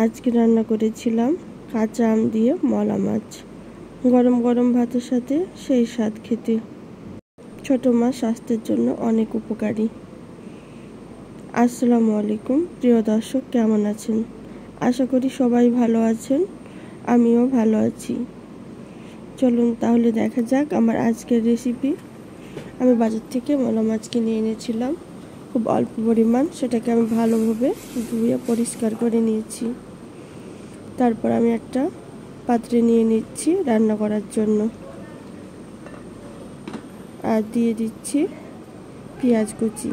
আজকে রান্না করেছিলাম কাঁচা আম দিয়ে মলা মাছ। গরম গরম ভাতের সাথে সেই স্বাদ খেতে। ছোট মাছ স্বাস্থ্যের জন্য অনেক উপকারী। আসসালামু আলাইকুম প্রিয় দর্শক, কেমন আছেন? আশা করি সবাই ভালো আছেন, আমিও ভালো আছি। চলুন তাহলে দেখা যাক আমার আজকের রেসিপি। আমি বাজার থেকে মলা মাছ কিনে এনেছিলাম, খুব অল্প পরিমাণ। সেটাকে আমি ভালোভাবে ধুয়ে পরিষ্কার করে নিয়েছি। তারপর আমি একটা পাত্রে নিয়ে নিচ্ছি রান্না করার জন্য, আর দিয়ে দিচ্ছি পেঁয়াজ কুচি,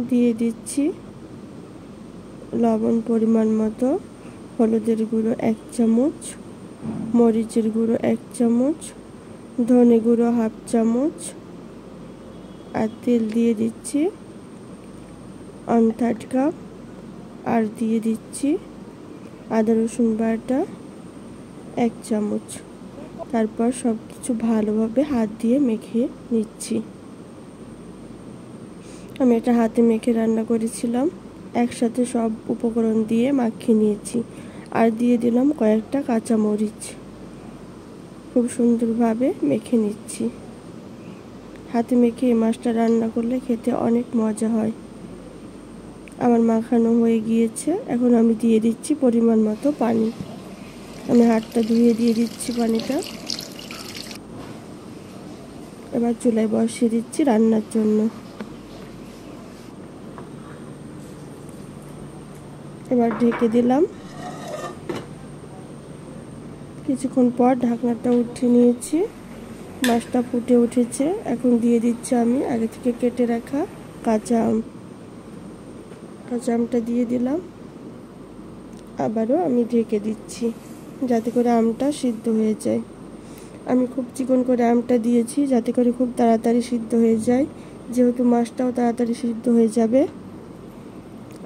দিয়ে দিচ্ছি লবণ পরিমাণ মতো, হলুদের গুঁড়ো 1 চামচ, মরিচের গুঁড়ো 1 চামচ, ধনে গুঁড়ো 1/2 চামচ, আর তেল দিয়ে দিচ্ছি 1/3 কাপ, আর দিয়ে দিচ্ছি আদা রসুন বাটা 1 চামচ। তারপর সব কিছু ভালোভাবে হাত দিয়ে মেখে নিচ্ছি। আমি এটা হাতে মেখে রান্না করেছিলাম, একসাথে সব উপকরণ দিয়ে মাখিয়ে নিয়েছি। আর দিয়ে দিলাম কয়েকটা কাঁচা মরিচ। খুব সুন্দরভাবে মেখে নিচ্ছি। হাতে মেখে এই মাছটা রান্না করলে খেতে অনেক মজা হয়। আমার মাখানো হয়ে গিয়েছে, এখন আমি দিয়ে দিচ্ছি পরিমাণ মতো পানি। আমি হাতটা ধুয়ে দিয়ে দিচ্ছি পানিটা। এবার চুলায় বসিয়ে দিচ্ছি রান্নার জন্য। এবার ঢেকে দিলাম। কিছুক্ষণ পর ঢাকনাটা উঠিয়ে নিয়েছি, মাছটা ফুটে উঠেছে। এখন দিয়ে দিচ্ছি আমি আগে থেকে কেটে রাখা কাঁচা আম। কাঁচা আমটা দিয়ে দিলাম। আবারও আমি ঢেকে দিচ্ছি যাতে করে আমটা সিদ্ধ হয়ে যায়। আমি খুব চিকন করে আমটা দিয়েছি যাতে করে খুব তাড়াতাড়ি সিদ্ধ হয়ে যায়, যেহেতু মাছটাও তাড়াতাড়ি সিদ্ধ হয়ে যাবে।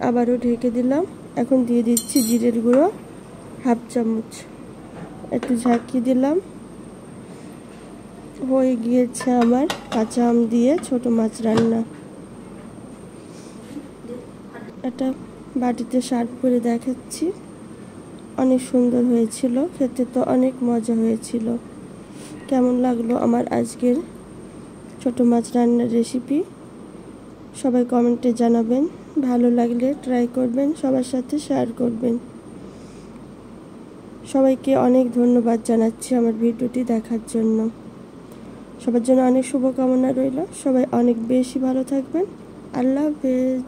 আবারও ঢেকে দিলাম। এখন দিয়ে দিচ্ছি জিরের গুঁড়ো 1/2 চামচ, একটু ঝাঁকিয়ে দিলাম। হয়ে গিয়েছে আমার কাঁচা আম দিয়ে ছোট মাছ রান্না। এটা বাটিতে সার্ভ করে দেখাচ্ছি। অনেক সুন্দর হয়েছিল, খেতে তো অনেক মজা হয়েছিল। কেমন লাগলো আমার আজকের ছোট মাছ রান্নার রেসিপি সবাই কমেন্টে জানাবেন। ভালো লাগলে ট্রাই করবেন, সবার সাথে শেয়ার করবেন। সবাইকে অনেক ধন্যবাদ জানাচ্ছি আমার ভিডিওটি দেখার জন্য। সবার জন্য অনেক শুভকামনা রইল। সবাই অনেক বেশি ভালো থাকবেন। আল্লাহ হাফেজ।